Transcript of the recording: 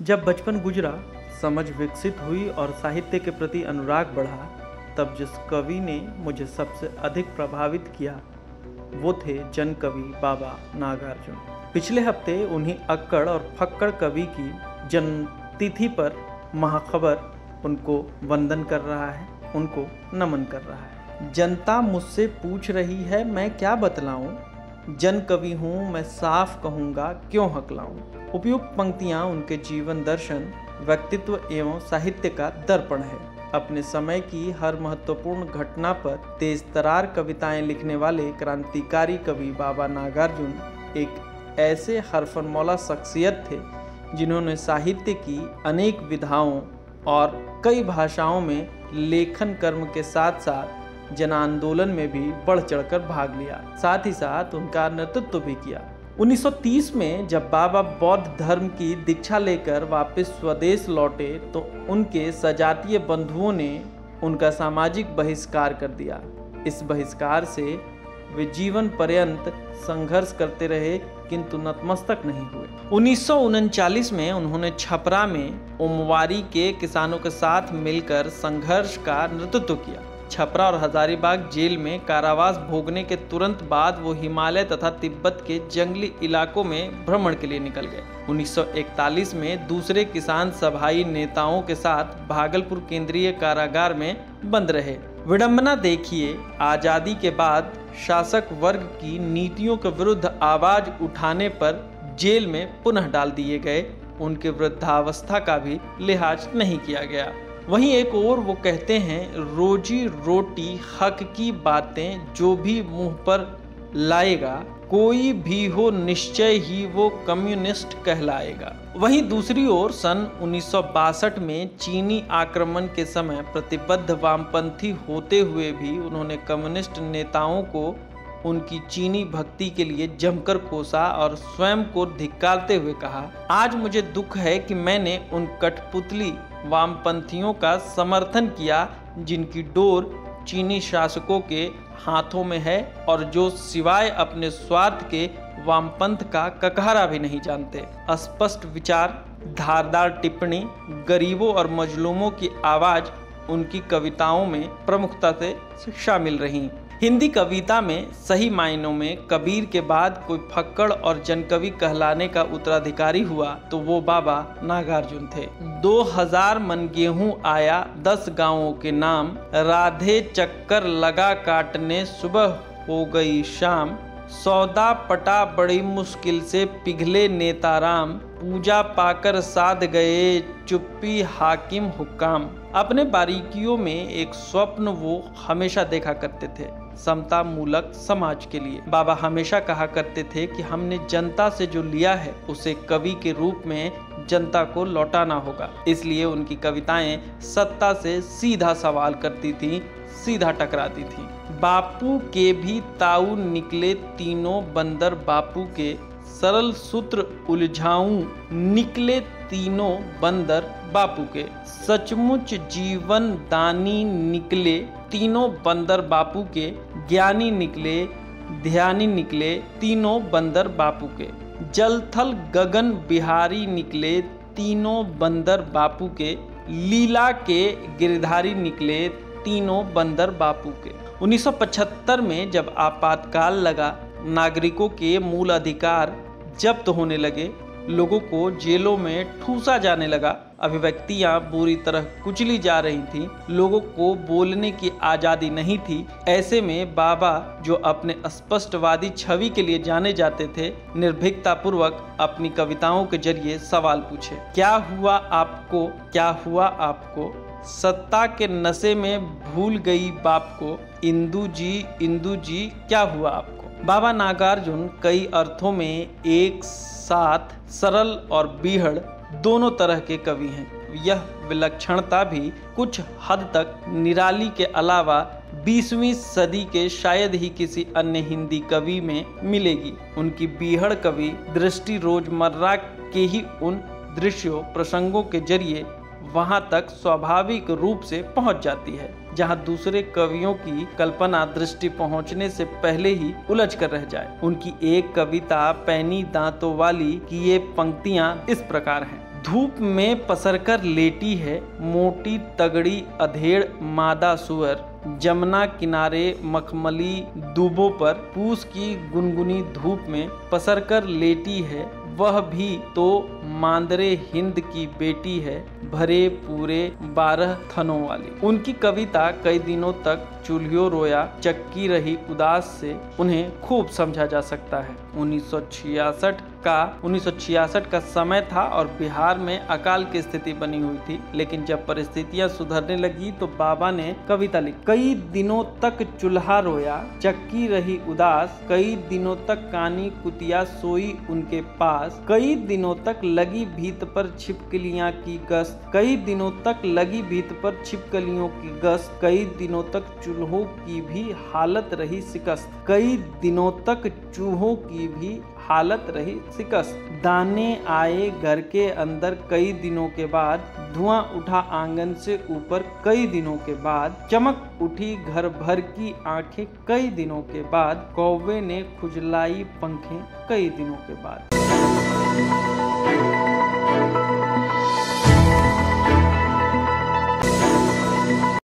जब बचपन गुजरा, समझ विकसित हुई और साहित्य के प्रति अनुराग बढ़ा, तब जिस कवि ने मुझे सबसे अधिक प्रभावित किया वो थे जन कवि बाबा नागार्जुन। पिछले हफ्ते उन्हीं अक्कड़ और फक्कड़ कवि की जन्मतिथि पर महाखबर उनको वंदन कर रहा है, उनको नमन कर रहा है। जनता मुझसे पूछ रही है मैं क्या बतलाऊं, जन कवि हूँ मैं साफ कहूँगा क्यों हकलाऊं। उपयुक्त पंक्तियाँ उनके जीवन दर्शन, व्यक्तित्व एवं साहित्य का दर्पण है। अपने समय की हर महत्वपूर्ण घटना पर तेज तरार कविताएं लिखने वाले क्रांतिकारी कवि बाबा नागार्जुन एक ऐसे हरफनमौला शख्सियत थे जिन्होंने साहित्य की अनेक विधाओं और कई भाषाओं में लेखन कर्म के साथ साथ जन आंदोलन में भी बढ़ चढ़कर भाग लिया। साथ ही साथ उनका नेतृत्व भी किया। 1930 में जब बाबा बौद्ध धर्म की दीक्षा लेकर वापस स्वदेश लौटे तो उनके सजातीय बंधुओं ने उनका सामाजिक बहिष्कार कर दिया। इस बहिष्कार से वे जीवन पर्यंत संघर्ष करते रहे किंतु नतमस्तक नहीं हुए। 1939 में उन्होंने छपरा में ओमवारी के किसानों के साथ मिलकर संघर्ष का नेतृत्व किया। छपरा और हजारीबाग जेल में कारावास भोगने के तुरंत बाद वो हिमालय तथा तिब्बत के जंगली इलाकों में भ्रमण के लिए निकल गए। 1941 में दूसरे किसान सभाई नेताओं के साथ भागलपुर केंद्रीय कारागार में बंद रहे। विडंबना देखिए, आजादी के बाद शासक वर्ग की नीतियों के विरुद्ध आवाज उठाने पर जेल में पुनः डाल दिए गए। उनके वृद्धावस्था का भी लिहाज नहीं किया गया। वहीं एक और वो कहते हैं, रोजी रोटी हक की बातें जो भी मुंह पर लाएगा, कोई भी हो निश्चय ही वो कम्युनिस्ट कहलाएगा। वहीं दूसरी ओर सन 1962 में चीनी आक्रमण के समय प्रतिबद्ध वामपंथी होते हुए भी उन्होंने कम्युनिस्ट नेताओं को उनकी चीनी भक्ति के लिए जमकर कोसा और स्वयं को धिक्कारते हुए कहा, आज मुझे दुख है कि मैंने उन कठपुतली वामपंथियों का समर्थन किया जिनकी डोर चीनी शासकों के हाथों में है और जो सिवाय अपने स्वार्थ के वामपंथ का ककहरा भी नहीं जानते। स्पष्ट विचार, धारदार टिप्पणी, गरीबों और मजलूमों की आवाज उनकी कविताओं में प्रमुखता से शामिल रही। हिंदी कविता में सही मायनों में कबीर के बाद कोई फक्कड़ और जनकवि कहलाने का उत्तराधिकारी हुआ तो वो बाबा नागार्जुन थे। 2000 मन गेहूं आया 10 गांवों के नाम, राधे चक्कर लगा काटने सुबह हो गई शाम, सौदा पटा बड़ी मुश्किल से पिघले नेताराम, पूजा पाकर साध गए चुप्पी हाकिम हुक्काम। अपने बारीकियों में एक स्वप्न वो हमेशा देखा करते थे, समता मूलक समाज के लिए। बाबा हमेशा कहा करते थे कि हमने जनता से जो लिया है उसे कवि के रूप में जनता को लौटाना होगा। इसलिए उनकी कविताएं सत्ता से सीधा सवाल करती थी, सीधा टकराती थी। बापू के भी ताऊ निकले तीनों बंदर बापू के, सरल सूत्र उलझाऊं निकले तीनों बंदर बापू के, सचमुच जीवन दानी निकले तीनों बंदर बापू के, ज्ञानी निकले ध्यानी निकले तीनों बंदर बापू के, जल थल गगन बिहारी निकले तीनों बंदर बापू के, लीला के गिरधारी निकले तीनों बंदर बापू के। 1975 में जब आपातकाल लगा, नागरिकों के मूल अधिकार जब्त होने लगे, लोगों को जेलों में ठूसा जाने लगा, अभिव्यक्तियां बुरी तरह कुचली जा रही थीं, लोगों को बोलने की आज़ादी नहीं थी। ऐसे में बाबा, जो अपने स्पष्टवादी छवि के लिए जाने जाते थे, निर्भीकता पूर्वक अपनी कविताओं के जरिए सवाल पूछे, क्या हुआ आपको, क्या हुआ आपको, सत्ता के नशे में भूल गई बाप को, इंदू जी क्या हुआ आपको। बाबा नागार्जुन कई अर्थों में एक साथ सरल और बीहड़ दोनों तरह के कवि हैं। यह विलक्षणता भी कुछ हद तक निराली के अलावा 20वीं सदी के शायद ही किसी अन्य हिंदी कवि में मिलेगी। उनकी बीहड़ कवि दृष्टि रोजमर्रा के ही उन दृश्यों प्रसंगों के जरिए वहां तक स्वाभाविक रूप से पहुंच जाती है जहां दूसरे कवियों की कल्पना दृष्टि पहुंचने से पहले ही उलझ कर रह जाए। उनकी एक कविता पैनी दांतों वाली की ये पंक्तियां इस प्रकार हैं। धूप में पसरकर लेटी है मोटी तगड़ी अधेड़ मादा सुअर, जमुना किनारे मखमली दूबों पर पूस की गुनगुनी धूप में पसरकर लेटी है। वह भी तो मांदरे हिंद की बेटी है, भरे पूरे 12 थनों वाली। उनकी कविता कई दिनों तक चूल्हियों रोया चक्की रही उदास से उन्हें खूब समझा जा सकता है। 1966 का समय था और बिहार में अकाल की स्थिति बनी हुई थी, लेकिन जब परिस्थितियां सुधरने लगी तो बाबा ने कविता लिखी। कई दिनों तक चूल्हा रोया चक्की रही उदास, कई दिनों तक कानी कुतिया सोई उनके पास, कई दिनों तक लगी भीत पर छिपकलियां की गश्त, कई दिनों तक लगी भीत पर छिपकलियों की गश्त, कई दिनों तक चूल्हों की भी हालत रही शिकस्त, कई दिनों तक चूहों की भी हालत रही शिकस्त। दाने आए घर के अंदर कई दिनों के बाद, धुआं उठा आंगन से ऊपर कई दिनों के बाद, चमक उठी घर भर की आंखें कई दिनों के बाद, कौवे ने खुजलाई पंखें कई दिनों के बाद।